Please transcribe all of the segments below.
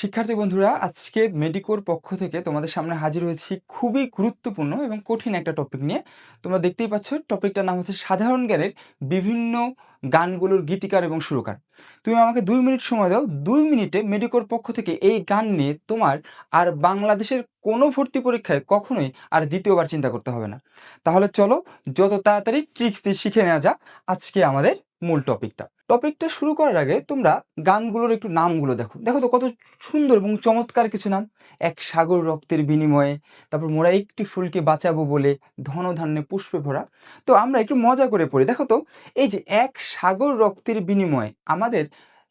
শিক্ষার্থী বন্ধুরা, আজকে মেডিকোর পক্ষ থেকে তোমাদের সামনে হাজির হয়েছি খুবই গুরুত্বপূর্ণ এবং কঠিন একটা টপিক নিয়ে। তোমরা দেখতেই পাচ্ছ, টপিকটার নাম হচ্ছে সাধারণ জ্ঞানের বিভিন্ন গানগুলোর গীতিকার এবং সুরকার। তুমি আমাকে 2 মিনিট সময় দাও, 2 মিনিটে মেডিকোর পক্ষ থেকে এই গান নিয়ে তোমার আর বাংলাদেশের কোনো ভর্তি পরীক্ষায় কখনোই আর দ্বিতীয়বার চিন্তা করতে হবে না। তাহলে চলো যত তাড়াতাড়ি ট্রিক্স দিয়ে শিখে নেওয়া যাক আজকে আমাদের মূল টপিকটা শুরু করার আগে তোমরা গানগুলোর একটু নামগুলো দেখো দেখো তো কত সুন্দর এবং চমৎকার কিছু নাম। এক সাগর রক্তের বিনিময়ে, তারপর মোরা একটি ফুলকে বাঁচাবো বলে, ধনধান্যে পুষ্পে ভরা। তো আমরা একটু মজা করে পড়ি, দেখো তো এই যে এক সাগর রক্তের বিনিময়ে আমাদের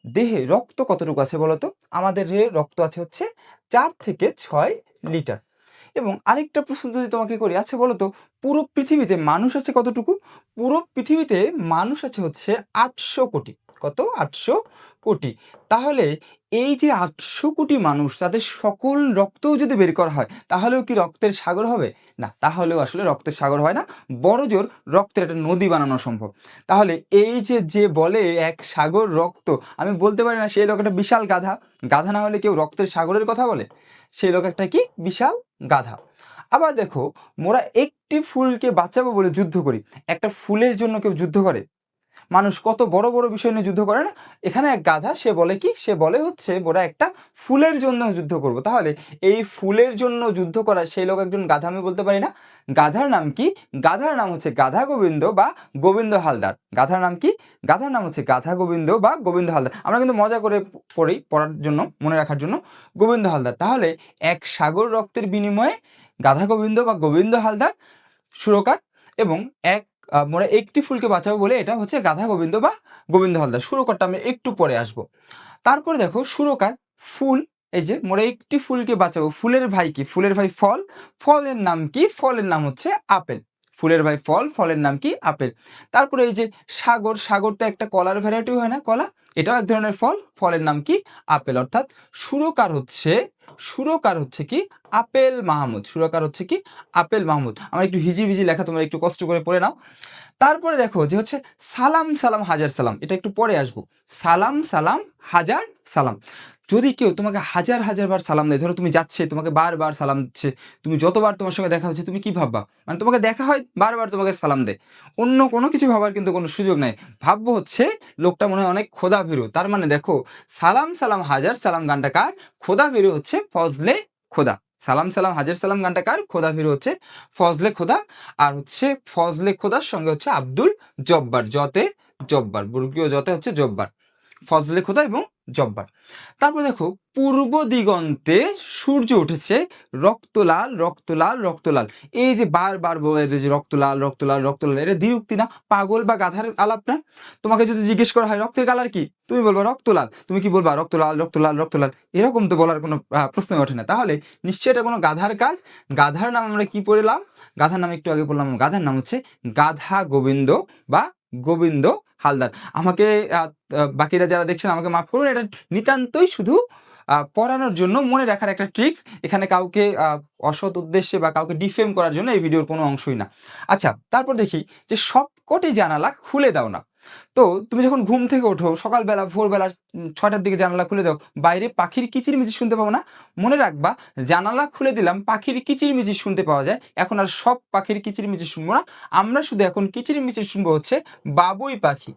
দেহে রক্ত কতটুকু আছে বলো তো? আমাদের দেহে রক্ত আছে হচ্ছে 4 থেকে 6 লিটার। এবং আরেকটা প্রশ্ন যদি তোমাকে করি, আচ্ছা বলো তো পুরো পৃথিবীতে মানুষ আছে কতটুকু? পুরো পৃথিবীতে মানুষ আছে হচ্ছে 800 কোটি। কত? 800 কোটি। তাহলে এই যে 800 কোটি মানুষ, তাদের সকল রক্তও যদি বের করা হয় তাহলেও কি রক্তের সাগর হবে? না, তাহলেও আসলে রক্তের সাগর হয় না, বড়জোর রক্তের একটা নদী বানানো সম্ভব। তাহলে এই যে যে বলে এক সাগর রক্ত, আমি বলতে পারি না সেই লোক একটা বিশাল গাধা। গাধা না হলে কেউ রক্তের সাগরের কথা বলে? সেই লোক একটা কি বিশাল গাধা। আবার দেখো, মোরা একটি ফুলকে বাঁচাবো বলে যুদ্ধ করি। একটা ফুলের জন্য কেউ যুদ্ধ করে? মানুষ কত বড় বড় বিষয় নিয়ে যুদ্ধ করে না? এখানে এক গাধা, সে বলে কি? সে বলে হচ্ছে মোরা একটা ফুলের জন্য যুদ্ধ করব। তাহলে এই ফুলের জন্য যুদ্ধ করা সেই লোক একজন গাধা, আমি বলতে পারি না? গাধার নাম কি? গাধার নাম হচ্ছে গাধা গোবিন্দ বা গোবিন্দ হালদার। গাধার নাম কি? গাধার নাম হচ্ছে গাধা গোবিন্দ বা গোবিন্দ হালদার। আমরা কিন্তু মজা করে পড়ি, পড়ার জন্য, মনে রাখার জন্য গোবিন্দ হালদার। তাহলে এক সাগর রক্তের বিনিময়ে গাধা গোবিন্দ বা গোবিন্দ হালদার সুরকার, এবং মোরা একটি ফুলকে বাঁচাবো বলে, এটা হচ্ছে গাধা গোবিন্দ বা গোবিন্দ হালদার। সুরকারটা আমি একটু পরে আসবো। তারপরে দেখো সুরকার ফুল, এই যে মোরা একটি ফুলকে বাঁচাবো, ফুলের ভাই কি? ফুলের ভাই ফল। ফলের নাম কি? ফলের নাম হচ্ছে আপেল। ফুলের ভাই ফল, ফলের নাম কি? আপেল। তারপরে এই যে সাগর, সাগর তো একটা কলার ভ্যারাইটি হয় না, কলা? এটাও এক ধরনের ফল, ফলের নাম কি? আপেল। অর্থাৎ সুরকার হচ্ছে কি? আপেল মাহমুদ। সুরকার হচ্ছে কি? আপেল মাহমুদ। আমার একটু হিজিবিজি লেখা, তোমরা একটু কষ্ট করে পড়ে নাও। তারপরে দেখো যে হচ্ছে সালাম সালাম হাজার সালাম, এটা একটু পরে আসবো। সালাম সালাম হাজার সালাম। যদি কেউ তোমাকে হাজার হাজার বার সালাম দেয়, ধরো তুমি যাচ্ছে, তোমাকে বারবার সালাম দিচ্ছে, তুমি যতবার তোমার সঙ্গে দেখা হচ্ছে, তুমি কি ভাববা? মানে তোমাকে দেখা হয়, বারবার তোমাকে সালাম দেয়, অন্য কোনো কিছু ভাবার কিন্তু কোনো সুযোগ নাই। ভাববো হচ্ছে লোকটা মনে হয় অনেক খোদা ভীরু। তার মানে দেখো, সালাম সালাম হাজার সালাম গানটা কার? খোদা ভীরু হচ্ছে ফজলে খোদা। সালাম সালাম হাজার সালাম গানটা কার? খোদা ভীরু হচ্ছে ফজলে খোদা। আর হচ্ছে ফজলে খোদার সঙ্গে হচ্ছে আব্দুল জব্বার, জতে জব্বার, বর্গীয় জতে হচ্ছে জব্বার, ফজলে খোদা এবং জব্বার। তারপর দেখো, পূর্ব দিগন্তে সূর্য উঠেছে, রক্তলাল রক্তলাল রক্তলাল। এই যে বারবার বলে যে রক্তলাল রক্তলাল রক্তলাল, এটা দ্বিরুক্তি না? পাগল বা গাধার আলাপ না? তোমাকে যদি জিজ্ঞেস করা হয় রক্তের কালার কি, তুমি বলবা রক্তলাল। তুমি কি বলবা? রক্তলাল রক্তলাল রক্তলাল। এরকম তো বলার কোনো প্রশ্নই ওঠে না। তাহলে নিশ্চয়ই এটা কোনো গাধার কাজ। গাধার নাম আমরা কি পড়লাম? গাধার নাম একটু আগে বললাম, গাধার নাম হচ্ছে গাধা গোবিন্দ বা গোবিন্দ হালদার। আমাকে বাকিরা যারা দেখছেন আমাকে মাফ করুন, এটা নিতান্তই শুধু পড়ানোর জন্য, মনে রাখার একটা ট্রিক্স। এখানে কাউকে অসৎ উদ্দেশ্যে বা কাউকে ডিফেম করার জন্য এই ভিডিওর কোনো অংশই না। আচ্ছা, তারপর দেখি যে সবকটি জানালা খুলে দাও না। তো তুমি যখন ঘুম থেকে ওঠো সকালবেলা, ভোরবেলা 6টার দিকে জানালা খুলে দাও, বাইরে পাখির কিচিরমিচির শুনতে পাবো না? মনে রাখবা, জানালা খুলে দিলাম, পাখির কিচিরমিচির শুনতে পাওয়া যায়। এখন আর সব পাখির কিচিরমিচির শুনবো না, আমরা শুধু এখন কিচিরমিচির শুনবো হচ্ছে বাবুই পাখি।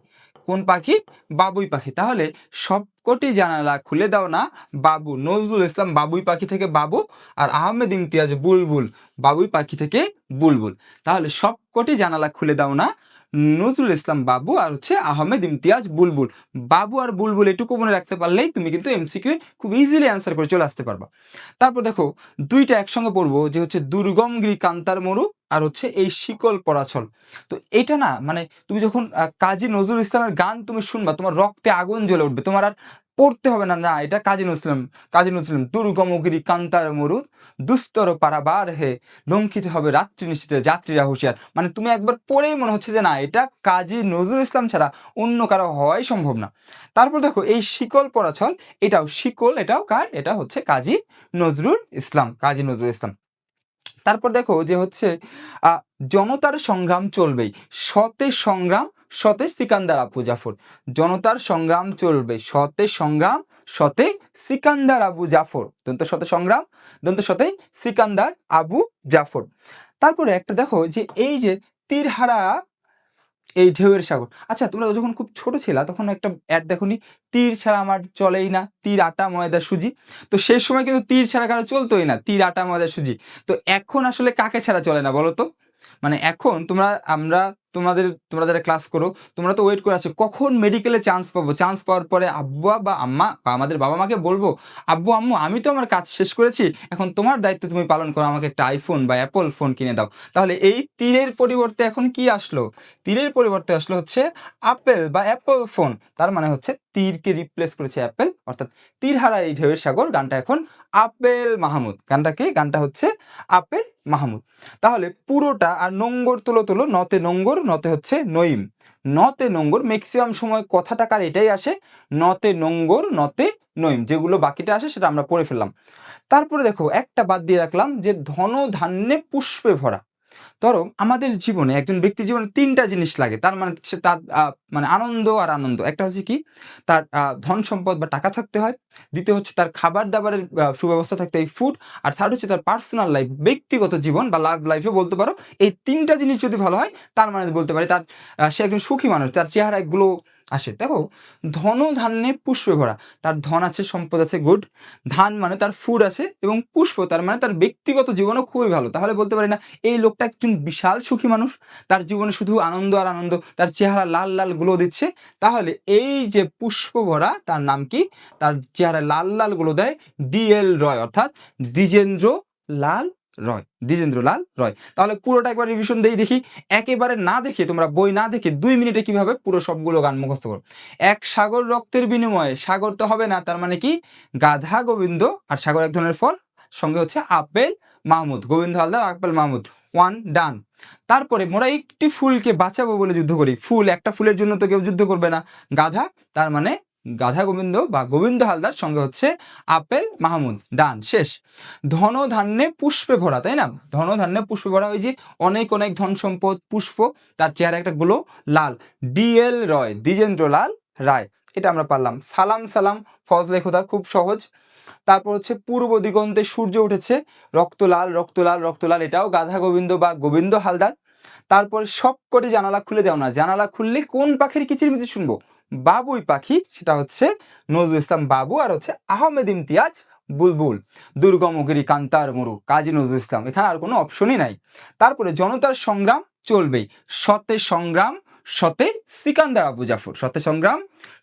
কোন পাখি? বাবুই পাখি। তাহলে সবকটি জানালা খুলে দাও না, বাবু। নজরুল ইসলাম বাবুই পাখি থেকে বাবু, আর আহমেদ ইমতিয়াজ বুলবুল বাবুই পাখি থেকে বুলবুল। তাহলে সবকটি জানালা খুলে দাও না, নজরুল ইসলাম বাবু, আর হচ্ছে আহমেদ ইমতিয়াজ বুলবুল। বাবু আর বুলবুল এটুকু মনে রাখতে পারলেই তুমি কিন্তু এমসিকিউ খুব ইজিলি অ্যান্সার করে চলে আসতে পারবা। তারপর দেখো, দুইটা একসঙ্গে পড়বো, যে হচ্ছে দুর্গমগিরি কান্তার মরু, আর হচ্ছে এই শিকল পরাছল। তো এটা না, মানে তুমি যখন কাজী নজরুল ইসলামের গান তুমি শুনবা, তোমার রক্তে আগুন জ্বলে উঠবে, তোমার আর পড়তে হবে না, না এটা কাজী নজরুল ইসলাম। কাজী নজরুল ইসলাম, দুর্গমগিরি কান্তার মরু, দুস্তর পারাবার হে, লঙ্ঘিত হবে রাত্রি নিশ্চিতে যাত্রীরা হুঁশিয়ার। মানে তুমি একবার পড়েই মনে হচ্ছে যে না, এটা কাজী নজরুল ইসলাম ছাড়া অন্য কারো হওয়াই সম্ভব না। তারপর দেখো, এই শিকল পরাছল, এটাও শিকল, এটাও কার? এটা হচ্ছে কাজী নজরুল ইসলাম, কাজী নজরুল ইসলাম। তারপর দেখো যে হচ্ছে জনতার সংগ্রাম চলবেই, সতের সংগ্রাম, সতেজ সিকান্দার আপু জাফর। জনতার সংগ্রাম চলবে, সতেজ সংগ্রাম শতে সিকান্দার আবু জাফর, দন্ত শতে সংগ্রাম, দন্ত শতে সিকান্দার আবু জাফর। তারপরে একটা দেখো যে এই যে তীরহারা এই ঢেউয়ের সাগর। আচ্ছা, তোমরা যখন খুব ছোট ছিলা তখন একটা অ্যাড দেখোনি, তীর ছাড়া আমার চলেই না, তীর আটা ময়দা সুজি। তো সেই সময় কিন্তু তীর ছাড়া কারো চলতোই না, তীর আটা ময়দা সুজি। তো এখন আসলে কাকে ছাড়া চলে না বলো তো? মানে এখন তোমরা যারা ক্লাস করো, তোমরা তো ওয়েট করে আছো কখন মেডিকেলে চান্স পাবো, চান্স পাওয়ার পরে আব্বু বা আম্মা বা আমাদের বাবা মাকে বলবো, আব্বু আম্মু আমি তো আমার কাজ শেষ করেছি, এখন তোমার দায়িত্ব তুমি পালন করো, আমাকে একটা আইফোন বা অ্যাপল ফোন কিনে দাও। তাহলে এই তীরের পরিবর্তে এখন কি আসলো? তীরের পরিবর্তে আসলো হচ্ছে আপেল বা অ্যাপল ফোন। তার মানে হচ্ছে তীরকে রিপ্লেস করেছে অ্যাপেল, অর্থাৎ তীরহারা এই ঢেউয়ের সাগর গানটা এখন আপেল মাহমুদ। গানটা হচ্ছে আপেল মাহমুদ। তাহলে পুরোটা আর নোঙ্গর তুলো তুলো, নতে নোঙ্গর, নতে হচ্ছে নইম, নতে নোঙ্গর ম্যাক্সিমাম সময় কথাটা কার এটাই আসে, নতে নোঙ্গর নতে নইম, যেগুলো বাকিটা আসে সেটা আমরা পড়ে ফেললাম। তারপরে দেখো একটা বাদ দিয়ে রাখলাম যে ধন ধান্যে পুষ্পে ভরা। ধরো আমাদের জীবনে, একজন ব্যক্তির জীবনে ৩টা জিনিস লাগে, তার মানে সে তার মানে আনন্দ আর আনন্দ। একটা হচ্ছে কি, তার ধন সম্পদ বা টাকা থাকতে হয়, দ্বিতীয় হচ্ছে তার খাবার দাবারের সুব্যবস্থা থাকতে হয়, ফুড, আর থার্ড হচ্ছে তার পার্সোনাল লাইফ, ব্যক্তিগত জীবন বা লাভ লাইফে বলতে পারো। এই 3টা জিনিস যদি ভালো হয় তার মানে বলতে পারি তার সে একজন সুখী মানুষ, তার চেহারা এগুলো আসে। দেখো, ধন ধান্যে পুষ্পে ভরা, তার ধন আছে, সম্পদ আছে, গুড। ধান মানে তার ফুড আছে, এবং পুষ্প তার মানে তার ব্যক্তিগত জীবনও খুবই ভালো। তাহলে বলতে পারি না এই লোকটা একজন বিশাল সুখী মানুষ, তার জীবনে শুধু আনন্দ আর আনন্দ, তার চেহারা লাল লাল গ্লো দিচ্ছে। তাহলে এই যে পুষ্প ভরা, তার নাম কি? তার চেহারা লাল লাল গ্লো দেয় ডিএল রয়, অর্থাৎ দ্বিজেন্দ্র লাল রয়, দ্বিজেন্দ্র লাল রয়। তাহলে পুরোটা একবার রিভিশন দেই দেখি, একেবারে না দেখে, তোমরা বই না দেখে 2 মিনিটে কিভাবে পুরো সবগুলো গান মুখস্থ করো। এক সাগর রক্তের বিনিময়ে, সাগর তো হবে না, তার মানে কি গাধা গোবিন্দ, আর সাগর এক ধরনের ফল, সঙ্গে হচ্ছে আপেল মাহমুদ, গোবিন্দ হালদার আপেল মাহমুদ, 1 ডান। তারপরে মোরা একটি ফুলকে বাঁচাবো বলে যুদ্ধ করি, ফুল, একটা ফুলের জন্য তো কেউ যুদ্ধ করবে না, গাধা, তার মানে গাধা গোবিন্দ বা গোবিন্দ হালদার, সঙ্গে হচ্ছে আপেল মাহমুদ, ডান, শেষ। ধন ধান্যে পুষ্পে ভরা, তাই না? ধন ধান্যে পুষ্পে ভরা, ওই যে অনেক অনেক ধন সম্পদ, পুষ্প, তার চেহারা একটা গুলো লাল, ডিএল রয়, দ্বিজেন্দ্র লাল রায়। এটা আমরা পারলাম। সালাম সালাম ফজলে খোদা, খুব সহজ। তারপর হচ্ছে পূর্ব দিগন্তে সূর্য উঠেছে, রক্তলাল রক্তলাল রক্তলাল, এটাও গাধা গোবিন্দ বা গোবিন্দ হালদার। তারপরে সব করে জানালা খুলে দাও না, জানালা খুললে কোন পাখির কিচিরমিচির শুনবো? বাবুই পাখি, সেটা হচ্ছে নজরুল ইসলাম বাবু, আর হচ্ছে আহমেদ ইমতিয়াজ বুলবুল। দুর্গমগিরি কান্তার মরু, কাজী নজরুল ইসলাম, এখানে আর কোনো অপশনই নাই। তারপরে জনতার সংগ্রাম চলবেই, শতে সংগ্রাম, শতে সিকান্দার আবু জাফর, শতে সংগ্রাম,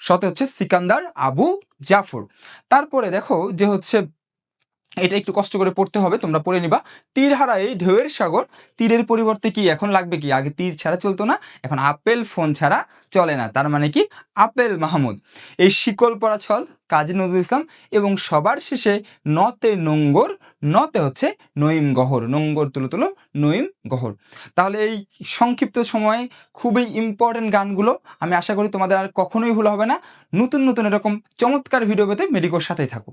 শতে হচ্ছে সিকান্দার আবু জাফর। তারপরে দেখো যে হচ্ছে এটা একটু কষ্ট করে পড়তে হবে, তোমরা পড়ে নিবা। তীরহারা এই ঢেউয়ের সাগর, তীরের পরিবর্তে কি এখন লাগবে? কি আগে তীর ছাড়া চলতো না, এখন আপেল ফোন ছাড়া চলে না, তার মানে কি আপেল মাহমুদ। এই শিকল পরা ছল, কাজী নজরুল ইসলাম। এবং সবার শেষে নতে নোঙ্গর, নতে হচ্ছে নইম গহর, নোঙ্গর তুলো তুলো নইম গহর। তাহলে এই সংক্ষিপ্ত সময়ে খুবই ইম্পর্টেন্ট গানগুলো, আমি আশা করি তোমাদের আর কখনোই ভুল হবে না। নতুন নতুন এরকম চমৎকার ভিডিও পেতে মেডিকোর সাথেই থাকো।